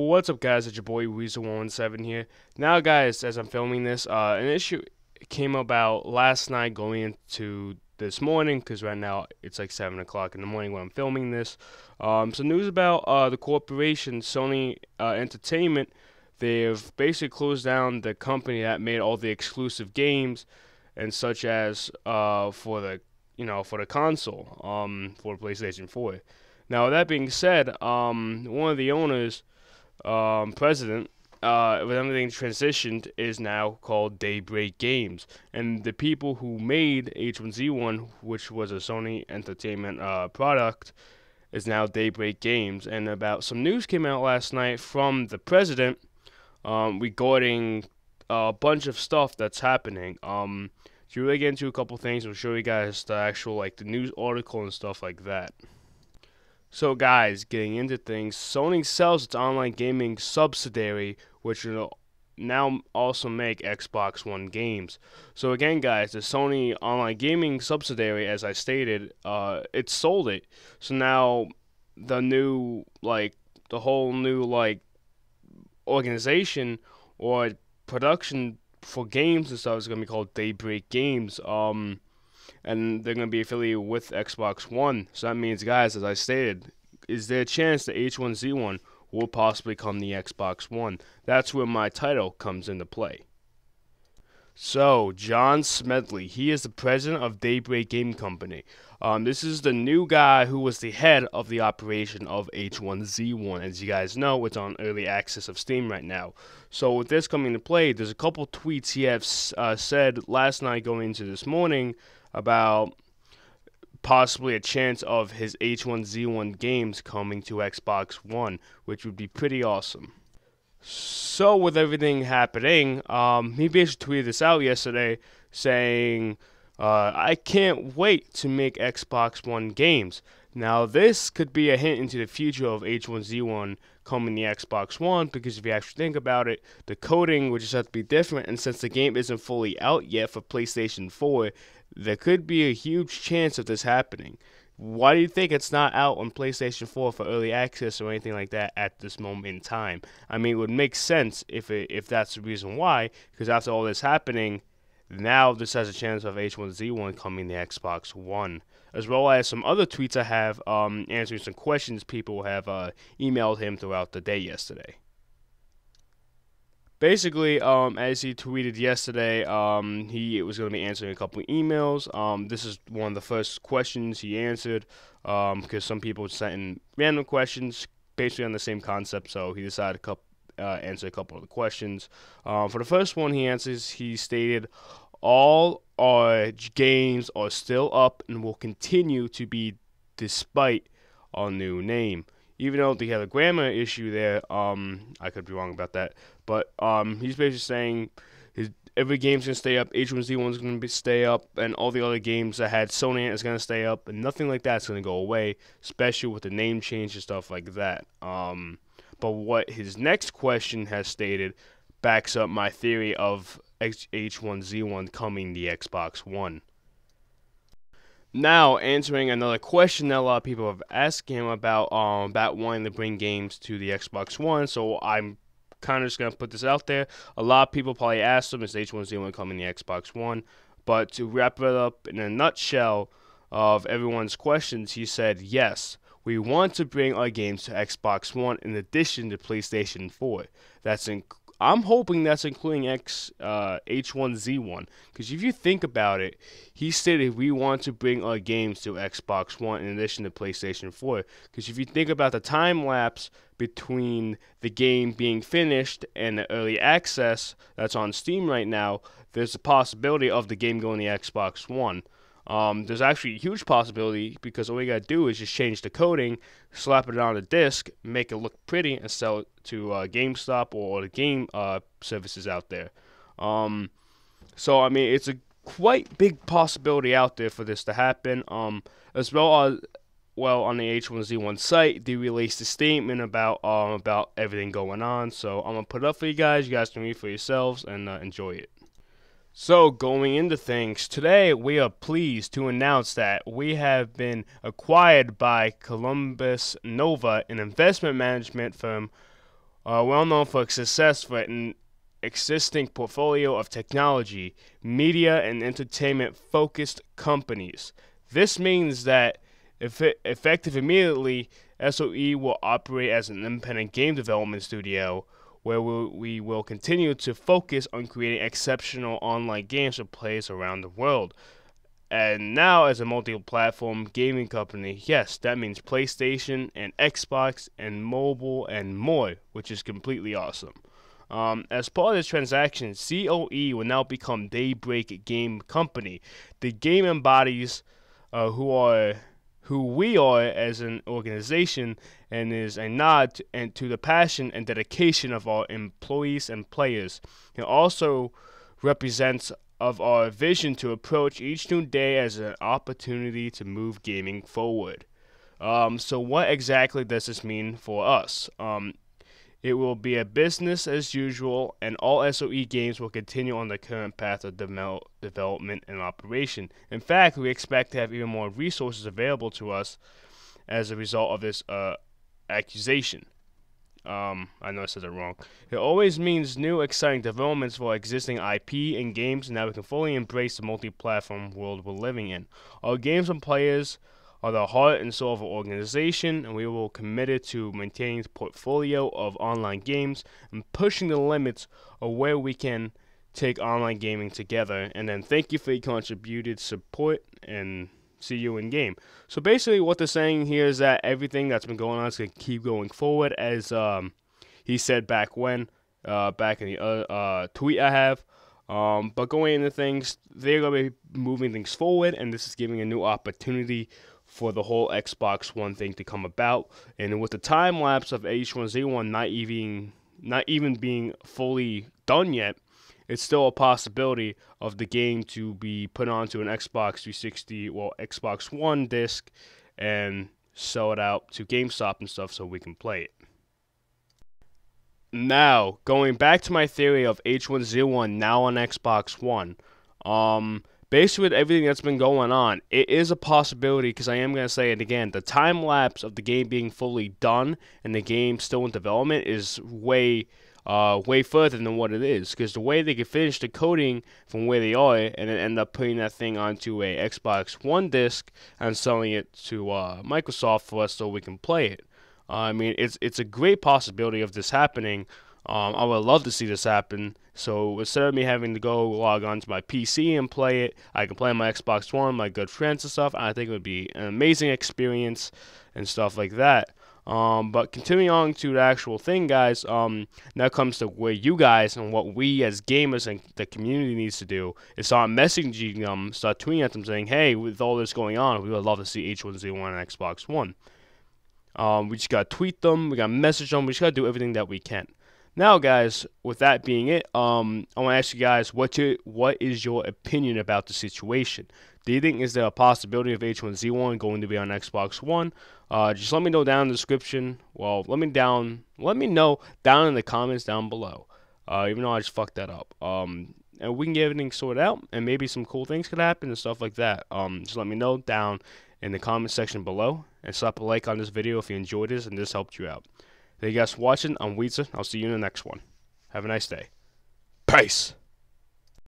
What's up, guys? It's your boy H1Z1 here. Now, guys, as I'm filming this, an issue came about last night going into this morning, because right now it's like 7 o'clock in the morning when I'm filming this. Some news about the corporation Sony Entertainment. They've basically closed down the company that made all the exclusive games, and such as for the console, for PlayStation 4. Now, that being said, one of the owners, president, with everything transitioned, is now called Daybreak Games, and the people who made H1Z1, which was a Sony Entertainment product, is now Daybreak Games. And about some news came out last night from the president, regarding a bunch of stuff that's happening. To really get into a couple things, I'll show you guys the actual the news article and stuff like that. So, guys, getting into things, Sony sells its online gaming subsidiary, which will now also make Xbox One games. So again, guys, the Sony online gaming subsidiary, as I stated, it sold it. So now the new, the whole new, organization or production for games and stuff is going to be called Daybreak Games. And they're going to be affiliated with Xbox One. So that means, guys, as I stated, is there a chance that H1Z1 will possibly come the Xbox One? That's where my title comes into play. So, John Smedley, he is the president of Daybreak Game Company. This is the new guy who was the head of the operation of H1Z1. As you guys know, it's on early access of Steam right now. So with this coming into play, there's a couple tweets he has said last night going into this morning about possibly a chance of his H1Z1 games coming to Xbox One, which would be pretty awesome. So with everything happening, he basically tweeted this out yesterday saying, I can't wait to make Xbox One games. Now this could be a hint into the future of H1Z1 coming to Xbox One, because if you actually think about it, the coding would just have to be different, and since the game isn't fully out yet for PlayStation 4, there could be a huge chance of this happening. Why do you think it's not out on PlayStation 4 for early access or anything like that at this moment in time? I mean, it would make sense if that's the reason why, because after all this happening, now this has a chance of H1Z1 coming to Xbox One. As well as some other tweets I have answering some questions people have emailed him throughout the day yesterday. Basically, as he tweeted yesterday, he was going to be answering a couple of emails. This is one of the first questions he answered, because some people sent in random questions basically on the same concept, so he decided to answer a couple of the questions. For the first one he stated, all our games are still up and will continue to be despite our new name. Even though they have a grammar issue there, I could be wrong about that, but he's basically saying every game's gonna stay up, H1Z1's gonna stay up, and all the other games that had Sony is gonna stay up, and nothing like that's gonna go away, especially with the name change and stuff like that. But what his next question has stated backs up my theory of H1Z1 coming the Xbox One. Now, answering another question that a lot of people have asked him about wanting to bring games to the Xbox One, so I'm kind of just going to put this out there. A lot of people probably asked him, is H1Z1 coming to the Xbox One? But to wrap it up in a nutshell of everyone's questions, he said, yes, we want to bring our games to Xbox One in addition to PlayStation 4. I'm hoping that's including H1Z1, because if you think about it, he stated we want to bring our games to Xbox One in addition to PlayStation 4, because if you think about the time lapse between the game being finished and the early access that's on Steam right now, there's a possibility of the game going to Xbox One. There's actually a huge possibility, because all you gotta do is just change the coding, slap it on a disc, make it look pretty, and sell it to GameStop or the game services out there. So I mean, it's a quite big possibility out there for this to happen. As well as on the H1Z1 site, they released a statement about everything going on. So I'm gonna put it up for you guys. You guys can read for yourselves and enjoy it. So, going into things, today we are pleased to announce that we have been acquired by Columbus Nova, an investment management firm are well known for success for an existing portfolio of technology, media, and entertainment focused companies. This means that if effective immediately, SOE will operate as an independent game development studio where we will continue to focus on creating exceptional online games for players around the world. And now, as a multi-platform gaming company, yes, that means PlayStation and Xbox and mobile and more, which is completely awesome. As part of this transaction, COE will now become Daybreak Game Company. The game embodies who we are as an organization and is a nod to the passion and dedication of our employees and players. It also represents of our vision to approach each new day as an opportunity to move gaming forward. So what exactly does this mean for us? It will be a business as usual, and all SOE games will continue on the current path of development and operation. In fact, we expect to have even more resources available to us as a result of this accusation. I know I said that wrong. It always means new, exciting developments for existing IP and games, and now we can fully embrace the multi-platform world we're living in. Our games and players are the heart and soul of our organization, and we will committed to maintaining the portfolio of online games and pushing the limits of where we can take online gaming together. And then thank you for your contributed support, and see you in game. So basically what they're saying here is that everything that's been going on is going to keep going forward, as he said back in the tweet I have. But going into things, they're going to be moving things forward, and this is giving a new opportunity for the whole Xbox One thing to come about. And with the time lapse of H1Z1 not even being fully done yet, it's still a possibility of the game to be put onto an Xbox 360, Xbox One disc, and sell it out to GameStop and stuff so we can play it. Now, going back to my theory of H1Z1 now on Xbox One, based with everything that's been going on, it is a possibility, because I am going to say it again, the time lapse of the game being fully done and the game still in development is way further than what it is, because the way they could finish the coding from where they are and then end up putting that thing onto a Xbox One disc and selling it to Microsoft for us so we can play it. I mean, it's a great possibility of this happening. I would love to see this happen. So instead of me having to go log on to my PC and play it, I can play on my Xbox One, my good friends and stuff. I think it would be an amazing experience and stuff like that. But continuing on to the actual thing, guys, now comes to where you guys and what we as gamers and the community needs to do is start messaging them, start tweeting at them saying, hey, with all this going on, we would love to see H1Z1 on Xbox One. We just got to tweet them, we got to message them, we just got to do everything that we can. Now, guys, with that being it, I want to ask you guys, what is your opinion about the situation? Do you think is there a possibility of H1Z1 going to be on Xbox One? Just let me know down in the description. Well, let me know down in the comments down below. Even though I just fucked that up. And we can get everything sorted out, and maybe some cool things could happen and stuff like that. Just let me know down in the comment section below, and slap a like on this video if you enjoyed this and this helped you out. Thank you guys for watching. I'm Weezer. I'll see you in the next one. Have a nice day. Peace.